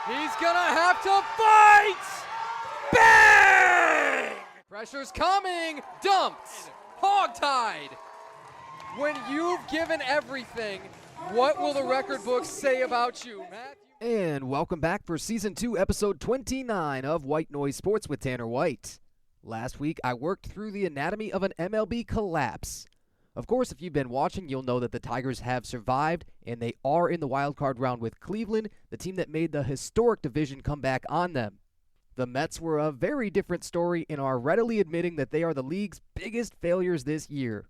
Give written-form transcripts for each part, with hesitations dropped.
He's gonna have to fight! Bang! Pressure's coming! Dumped! Hogtied! When you've given everything, what will the record books say about you, Matthew? And welcome back for Season 2, Episode 29 of White Noise Sports with Tanner White. Last week, I worked through the anatomy of an MLB collapse. Of course, if you've been watching, you'll know that the Tigers have survived, and they are in the wild card round with Cleveland, the team that made the historic division come back on them. The Mets were a very different story and are readily admitting that they are the league's biggest failures this year.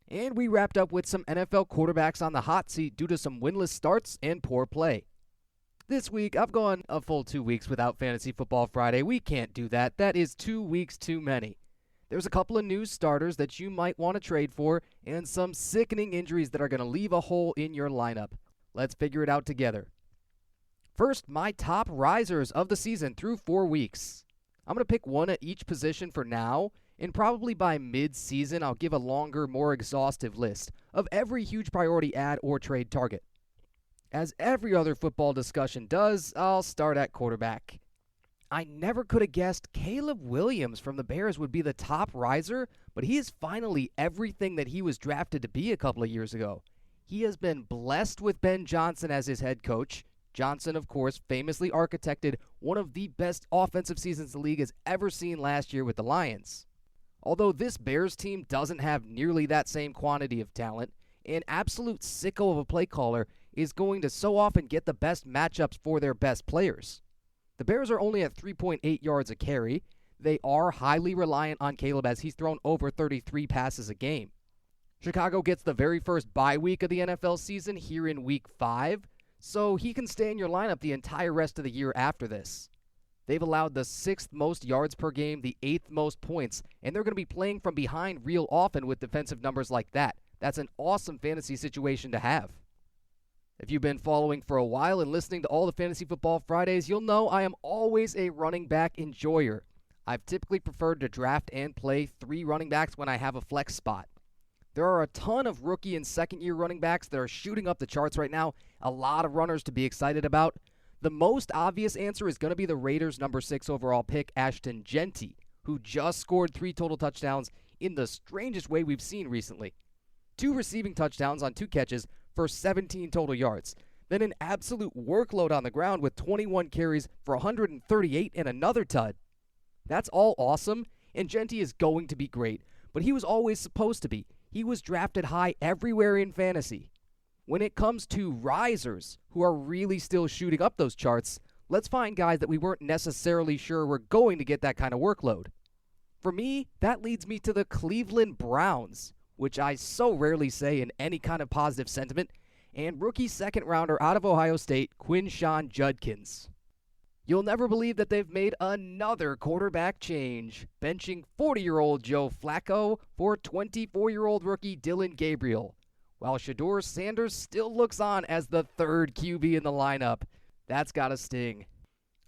And we wrapped up with some NFL quarterbacks on the hot seat due to some winless starts and poor play. This week, I've gone a full 2 weeks without Fantasy Football Friday. We can't do that. That is 2 weeks too many. There's a couple of new starters that you might want to trade for, and some sickening injuries that are going to leave a hole in your lineup. Let's figure it out together. First, my top risers of the season through 4 weeks. I'm going to pick one at each position for now, and probably by mid-season I'll give a longer, more exhaustive list of every huge priority add or trade target. As every other football discussion does, I'll start at quarterback. I never could have guessed Caleb Williams from the Bears would be the top riser, but he is finally everything that he was drafted to be a couple of years ago. He has been blessed with Ben Johnson as his head coach. Johnson, of course, famously architected one of the best offensive seasons the league has ever seen last year with the Lions. Although this Bears team doesn't have nearly that same quantity of talent, an absolute sicko of a play caller is going to so often get the best matchups for their best players. The Bears are only at 3.8 yards a carry. They are highly reliant on Caleb as he's thrown over 33 passes a game. Chicago gets the very first bye week of the NFL season here in Week 5, so he can stay in your lineup the entire rest of the year after this. They've allowed the 6th most yards per game, the 8th most points, and they're going to be playing from behind real often with defensive numbers like that. That's an awesome fantasy situation to have. If you've been following for a while and listening to all the Fantasy Football Fridays, you'll know I am always a running back enjoyer. I've typically preferred to draft and play 3 running backs when I have a flex spot. There are a ton of rookie and second-year running backs that are shooting up the charts right now, a lot of runners to be excited about. The most obvious answer is going to be the Raiders' number 6 overall pick, Ashton Jeanty, who just scored 3 total touchdowns in the strangest way we've seen recently. 2 receiving touchdowns on 2 catches for 17 total yards. Then an absolute workload on the ground with 21 carries for 138 and another tud. That's all awesome, and Jeanty is going to be great, but he was always supposed to be. He was drafted high everywhere in fantasy. When it comes to risers who are really still shooting up those charts, let's find guys that we weren't necessarily sure were going to get that kind of workload. For me, that leads me to the Cleveland Browns, which I so rarely say in any kind of positive sentiment, and rookie second-rounder out of Ohio State, Quinshon Judkins. You'll never believe that they've made another quarterback change, benching 40-year-old Joe Flacco for 24-year-old rookie Dylan Gabriel, while Shedeur Sanders still looks on as the 3rd QB in the lineup. That's gotta sting.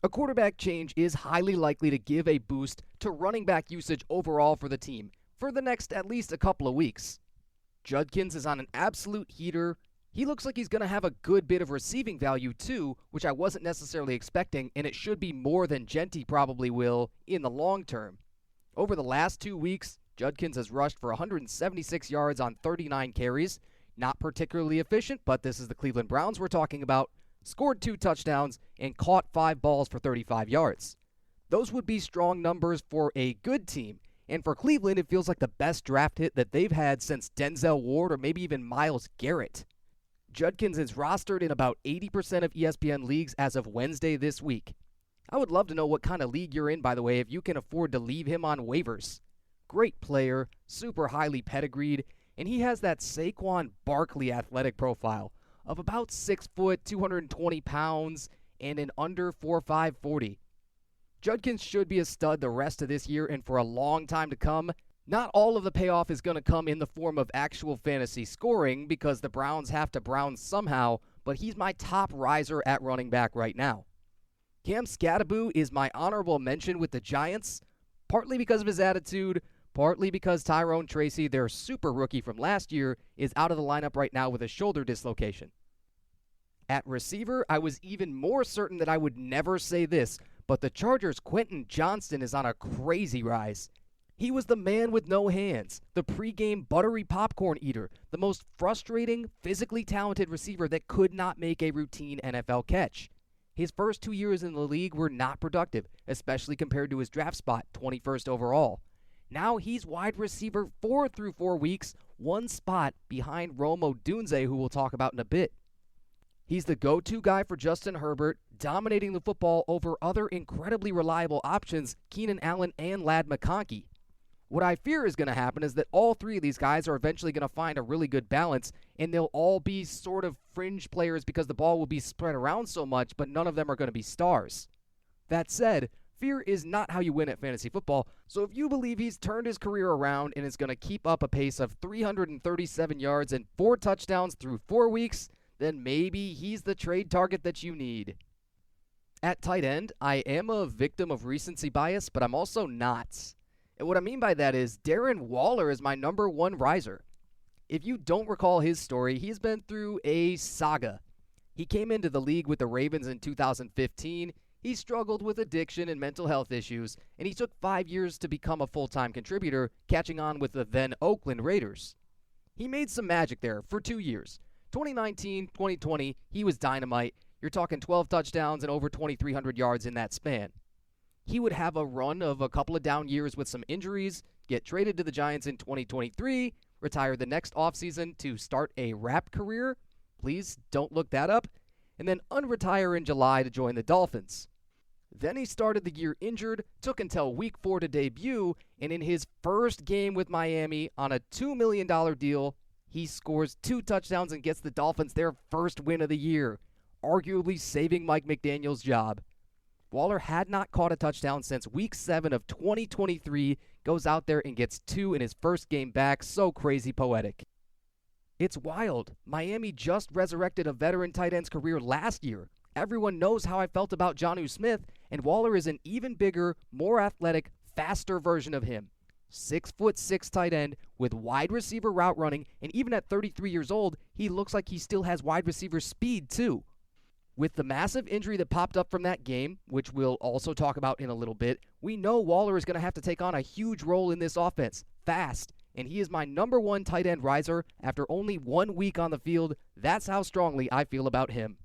A quarterback change is highly likely to give a boost to running back usage overall for the team, for the next at least a couple of weeks. Judkins is on an absolute heater. He looks like he's going to have a good bit of receiving value too, which I wasn't necessarily expecting, and it should be more than Jeanty probably will in the long term. Over the last 2 weeks, Judkins has rushed for 176 yards on 39 carries. Not particularly efficient, but this is the Cleveland Browns we're talking about. Scored 2 touchdowns and caught 5 balls for 35 yards. Those would be strong numbers for a good team. And for Cleveland, it feels like the best draft hit that they've had since Denzel Ward or maybe even Myles Garrett. Judkins is rostered in about 80% of ESPN leagues as of Wednesday this week. I would love to know what kind of league you're in, by the way, if you can afford to leave him on waivers. Great player, super highly pedigreed, and he has that Saquon Barkley athletic profile of about 6 foot, 220 pounds, and an under 4.5 40. Judkins should be a stud the rest of this year and for a long time to come. Not all of the payoff is going to come in the form of actual fantasy scoring because the Browns have to Brown somehow, but he's my top riser at running back right now. Cam Skattebo is my honorable mention with the Giants, partly because of his attitude, partly because Tyrone Tracy, their super rookie from last year, is out of the lineup right now with a shoulder dislocation. At receiver, I was even more certain that I would never say this, but the Chargers' Quentin Johnston is on a crazy rise. He was the man with no hands, the pregame buttery popcorn eater, the most frustrating, physically talented receiver that could not make a routine NFL catch. His first 2 years in the league were not productive, especially compared to his draft spot, 21st overall. Now he's wide receiver 4 through 4 weeks, one spot behind Rome Odunze, who we'll talk about in a bit. He's the go-to guy for Justin Herbert, dominating the football over other incredibly reliable options, Keenan Allen and Ladd McConkey. What I fear is going to happen is that all three of these guys are eventually going to find a really good balance, and they'll all be sort of fringe players because the ball will be spread around so much, but none of them are going to be stars. That said, fear is not how you win at fantasy football, so if you believe he's turned his career around and is going to keep up a pace of 337 yards and 4 touchdowns through 4 weeks, then maybe he's the trade target that you need. At tight end, I am a victim of recency bias, but I'm also not. And what I mean by that is Darren Waller is my number 1 riser. If you don't recall his story, he's been through a saga. He came into the league with the Ravens in 2015. He struggled with addiction and mental health issues, and he took 5 years to become a full-time contributor, catching on with the then Oakland Raiders. He made some magic there for 2 years. 2019, 2020, he was dynamite. You're talking 12 touchdowns and over 2,300 yards in that span. He would have a run of a couple of down years with some injuries, get traded to the Giants in 2023, retire the next offseason to start a rap career. Please don't look that up. And then unretire in July to join the Dolphins. Then he started the year injured, took until week 4 to debut, and in his first game with Miami on a $2 million deal, he scores 2 touchdowns and gets the Dolphins their first win of the year, arguably saving Mike McDaniel's job. Waller had not caught a touchdown since week 7 of 2023, goes out there and gets 2 in his first game back. So crazy poetic. It's wild. Miami just resurrected a veteran tight end's career last year. Everyone knows how I felt about Jonnu Smith, and Waller is an even bigger, more athletic, faster version of him. 6'6" tight end with wide receiver route running, and even at 33 years old, he looks like he still has wide receiver speed too. With the massive injury that popped up from that game, which we'll also talk about in a little bit, we know Waller is going to have to take on a huge role in this offense, fast, and he is my number 1 tight end riser after only 1 week on the field. That's how strongly I feel about him.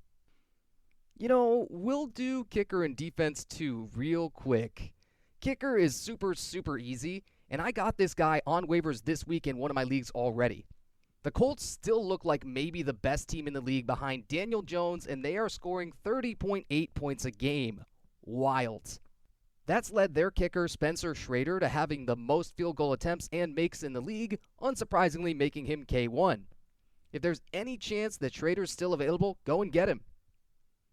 You know, we'll do kicker and defense too real quick. Kicker is super easy, and I got this guy on waivers this week in one of my leagues already. The Colts still look like maybe the best team in the league behind Daniel Jones, and they are scoring 30.8 points a game. Wild. That's led their kicker, Spencer Schrader, to having the most field goal attempts and makes in the league, unsurprisingly making him K1. If there's any chance that Schrader's still available, go and get him.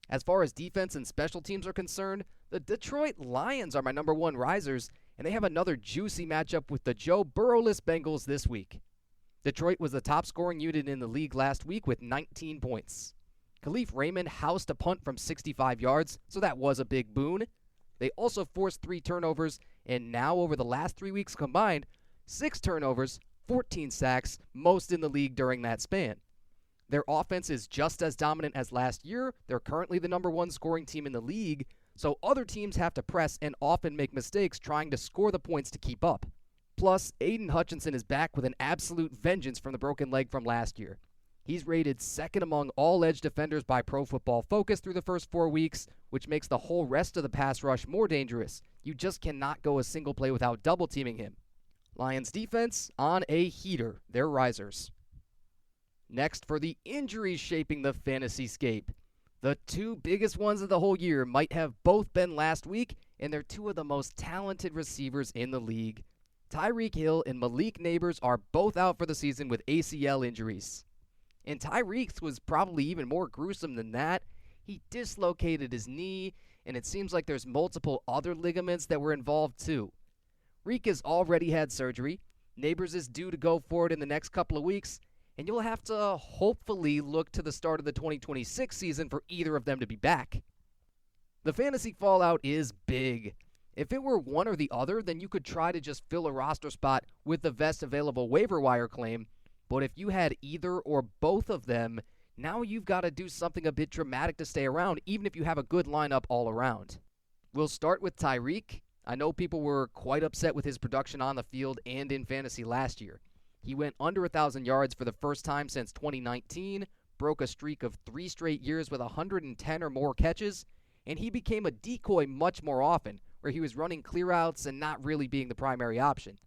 As far as defense and special teams are concerned, the Detroit Lions are my number 1 risers, and they have another juicy matchup with the Joe Burrow-less Bengals this week. Detroit was the top scoring unit in the league last week with 19 points. Khalif Raymond housed a punt from 65 yards, so that was a big boon. They also forced 3 turnovers, and now over the last 3 weeks combined, 6 turnovers, 14 sacks, most in the league during that span. Their offense is just as dominant as last year. They're currently the number 1 scoring team in the league, so other teams have to press and often make mistakes trying to score the points to keep up. Plus, Aiden Hutchinson is back with an absolute vengeance from the broken leg from last year. He's rated 2nd among all edge defenders by Pro Football Focus through the first 4 weeks, which makes the whole rest of the pass rush more dangerous. You just cannot go a single play without double teaming him. Lions defense on a heater. They're risers. Next, for the injuries shaping the fantasy scape. The 2 biggest ones of the whole year might have both been last week, and they're 2 of the most talented receivers in the league. Tyreek Hill and Malik Neighbors are both out for the season with ACL injuries. And Tyreek's was probably even more gruesome than that. He dislocated his knee, and it seems like there's multiple other ligaments that were involved too. Reek has already had surgery. Neighbors is due to go for it in the next couple of weeks, and you'll have to hopefully look to the start of the 2026 season for either of them to be back. The fantasy fallout is big. If it were one or the other, then you could try to just fill a roster spot with the best available waiver wire claim, but if you had either or both of them, Now you've got to do something a bit dramatic to stay around, even if you have a good lineup all around. We'll start with Tyreek. I know people were quite upset with his production on the field and in fantasy last year. He went under 1,000 yards for the first time since 2019, broke a streak of 3 straight years with 110 or more catches, and he became a decoy much more often, where he was running clearouts and not really being the primary option.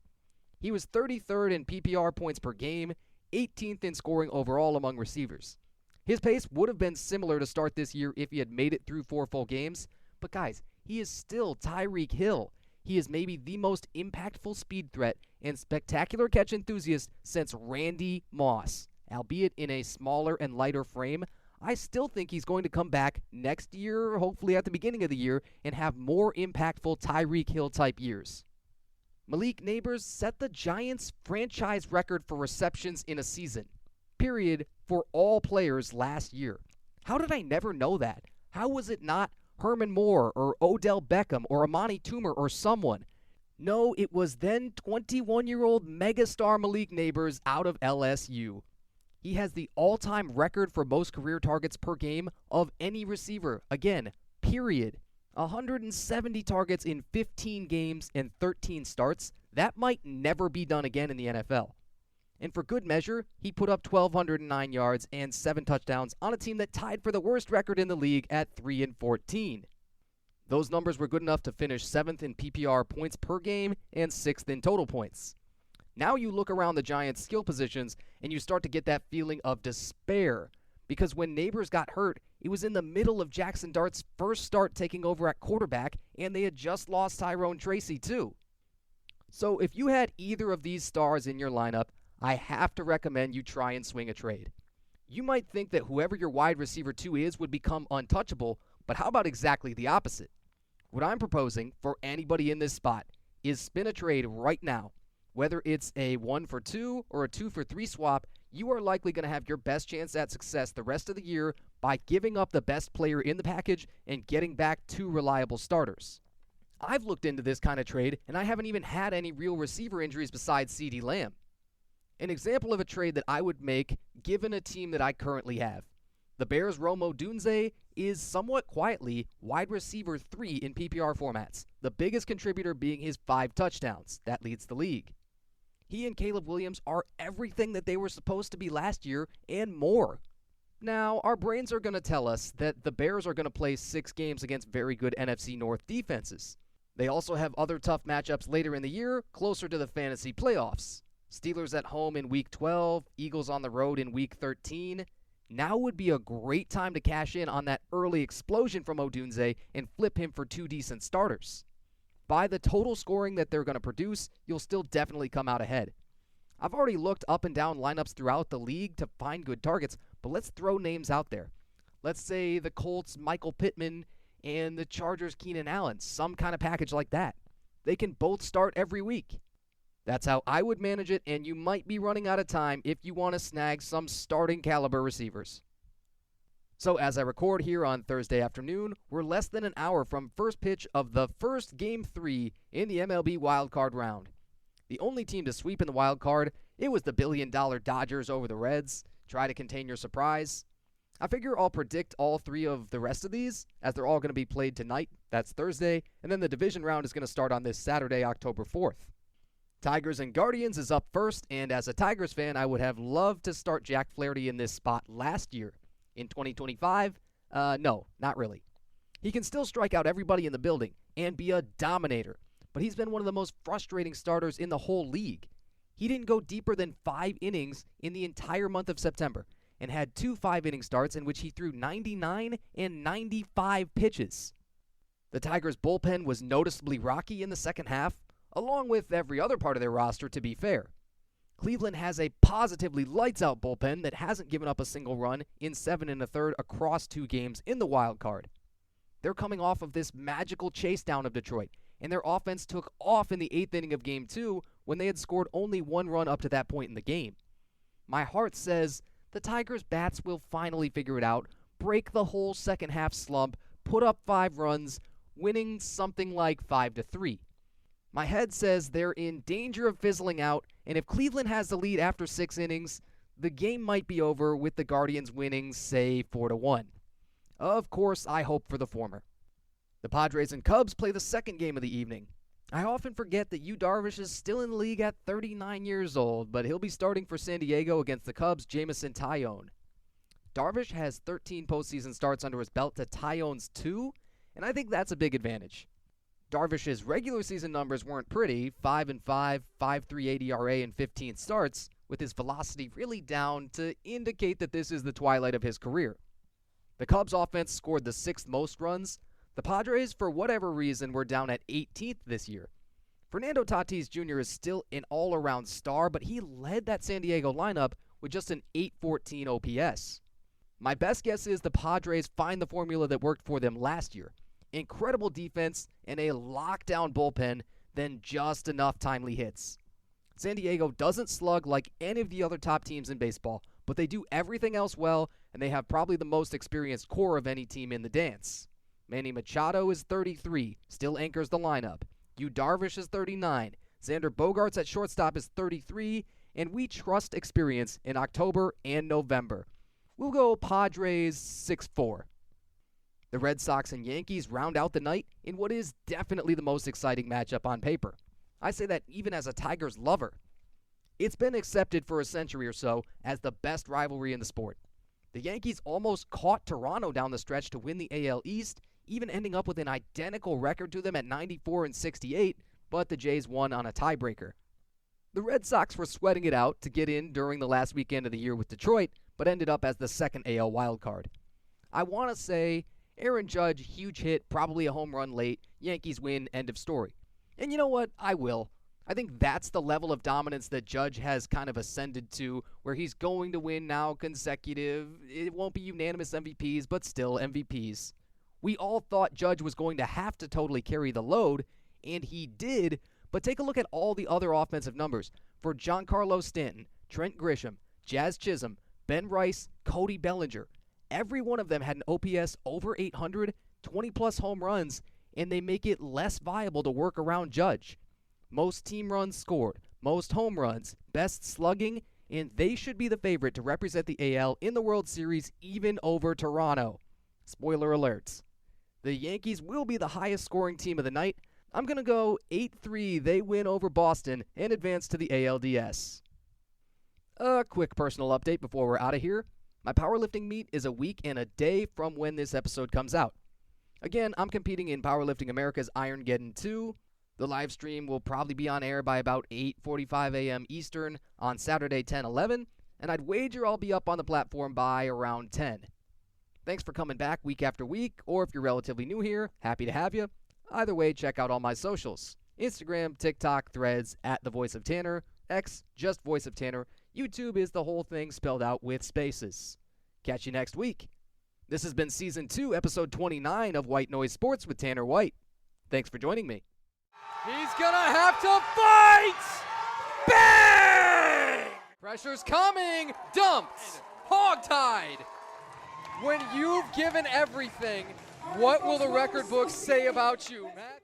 He was 33rd in PPR points per game, 18th in scoring overall among receivers. His pace would have been similar to start this year if he had made it through 4 full games, but guys, he is still Tyreek Hill. He is maybe the most impactful speed threat and spectacular catch enthusiast since Randy Moss. Albeit in a smaller and lighter frame, I still think he's going to come back next year, hopefully at the beginning of the year, and have more impactful Tyreek Hill type years. Malik Neighbors set the Giants' franchise record for receptions in a season, period, for all players last year. How did I never know that? How was it not Herman Moore or Odell Beckham or Amani Toomer or someone? No, it was then 21-year-old megastar Malik Neighbors out of LSU. He has the all-time record for most career targets per game of any receiver. Again, period. 170 targets in 15 games and 13 starts. That might never be done again in the NFL. And for good measure, he put up 1,209 yards and 7 touchdowns on a team that tied for the worst record in the league at 3-14. Those numbers were good enough to finish 7th in PPR points per game and 6th in total points. Now you look around the Giants' skill positions and you start to get that feeling of despair, because when Neighbors got hurt, it was in the middle of Jackson Dart's first start taking over at quarterback, and they had just lost Tyrone Tracy too. So if you had either of these stars in your lineup, I have to recommend you try and swing a trade. You might think that whoever your wide receiver 2 is would become untouchable, but how about exactly the opposite? What I'm proposing for anybody in this spot is spin a trade right now. Whether it's a 1-for-2 or a 2-for-3 swap, you are likely going to have your best chance at success the rest of the year by giving up the best player in the package and getting back 2 reliable starters. I've looked into this kind of trade, and I haven't even had any real receiver injuries besides CeeDee Lamb. An example of a trade that I would make given a team that I currently have. The Bears' Rome Odunze is somewhat quietly wide receiver 3 in PPR formats, the biggest contributor being his 5 touchdowns. That leads the league. He and Caleb Williams are everything that they were supposed to be last year and more. Now, our brains are going to tell us that the Bears are going to play 6 games against very good NFC North defenses. They also have other tough matchups later in the year, closer to the fantasy playoffs. Steelers at home in Week 12, Eagles on the road in Week 13. Now would be a great time to cash in on that early explosion from Odunze and flip him for 2 decent starters. By the total scoring that they're going to produce, you'll still definitely come out ahead. I've already looked up and down lineups throughout the league to find good targets, but let's throw names out there. Let's say the Colts' Michael Pittman and the Chargers' Keenan Allen, some kind of package like that. They can both start every week. That's how I would manage it, and you might be running out of time if you want to snag some starting caliber receivers. So as I record here on Thursday afternoon, we're less than an hour from first pitch of the first Game 3 in the MLB Wild Card round. The only team to sweep in the Wild Card, it was the billion-dollar Dodgers over the Reds. Try to contain your surprise. I figure I'll predict all 3 of the rest of these, as they're all going to be played tonight. That's Thursday, and then the division round is going to start on this Saturday, October 4th. Tigers and Guardians is up first, and as a Tigers fan, I would have loved to start Jack Flaherty in this spot last year. In 2025, no, not really. He can still strike out everybody in the building and be a dominator, but he's been one of the most frustrating starters in the whole league. He didn't go deeper than 5 innings in the entire month of September and had 2 5-inning starts in which he threw 99 and 95 pitches. The Tigers' bullpen was noticeably rocky in the second half, along with every other part of their roster, to be fair. Cleveland has a positively lights-out bullpen that hasn't given up a single run in 7 1/3 across 2 games in the wild card. They're coming off of this magical chase down of Detroit, and their offense took off in the 8th inning of Game 2 when they had scored only 1 run up to that point in the game. My heart says the Tigers' bats will finally figure it out, break the whole second half slump, put up 5 runs, winning something like 5-3. My head says they're in danger of fizzling out, and if Cleveland has the lead after 6 innings, the game might be over with the Guardians winning, say, 4-1. Of course, I hope for the former. The Padres and Cubs play the second game of the evening. I often forget that Yu Darvish is still in the league at 39 years old, but he'll be starting for San Diego against the Cubs' Jameson Taillon. Darvish has 13 postseason starts under his belt to Taillon's 2, and I think that's a big advantage. Darvish's regular season numbers weren't pretty, 5-5, 5.38 ERA and 15 starts, with his velocity really down to indicate that this is the twilight of his career. The Cubs offense scored the 6th most runs. The Padres, for whatever reason, were down at 18th this year. Fernando Tatis Jr. is still an all-around star, but he led that San Diego lineup with just an 814 OPS. My best guess is the Padres find the formula that worked for them last year. Incredible defense and a lockdown bullpen, then just enough timely hits. San Diego doesn't slug like any of the other top teams in baseball, but they do everything else well, and they have probably the most experienced core of any team in the dance. Manny Machado is 33, still anchors the lineup. Yu Darvish is 39. Xander Bogaerts at shortstop is 33, and we trust experience in October and November. We'll go Padres 6-4. The Red Sox and Yankees round out the night in what is definitely the most exciting matchup on paper. I say that even as a Tigers lover. It's been accepted for a century or so as the best rivalry in the sport. The Yankees almost caught Toronto down the stretch to win the AL East, even ending up with an identical record to them at 94-68, but the Jays won on a tiebreaker. The Red Sox were sweating it out to get in during the last weekend of the year with Detroit, but ended up as the second AL wild card. I want to say Aaron Judge, huge hit, probably a home run late, Yankees win, end of story. And you know what? I will. I think that's the level of dominance that Judge has kind of ascended to, where he's going to win now consecutive. It won't be unanimous MVPs, but still MVPs. We all thought Judge was going to have to totally carry the load, and he did, but take a look at all the other offensive numbers. For Giancarlo Stanton, Trent Grisham, Jazz Chisholm, Ben Rice, Cody Bellinger, every one of them had an OPS over 800, 20-plus home runs, and they make it less viable to work around Judge. Most team runs scored, most home runs, best slugging, and they should be the favorite to represent the AL in the World Series even over Toronto. Spoiler alerts. The Yankees will be the highest scoring team of the night. I'm going to go 8-3. They win over Boston and advance to the ALDS. A quick personal update before we're out of here. My powerlifting meet is a week and a day from when this episode comes out. Again, I'm competing in Powerlifting America's Irongeddon 2. The live stream will probably be on air by about 8:45 a.m. Eastern on Saturday 10/11, and I'd wager I'll be up on the platform by around 10. Thanks for coming back week after week, or if you're relatively new here, happy to have you. Either way, check out all my socials. Instagram, TikTok, Threads, @TheVoiceOfTanner, X, just Voice of Tanner. YouTube is the whole thing spelled out with spaces. Catch you next week. This has been Season 2, Episode 29 of White Noise Sports with Tanner White. Thanks for joining me. He's gonna have to fight! Bang! Pressure's coming! Dumped! Hogtied! When you've given everything, what will the record books say about you, Matt?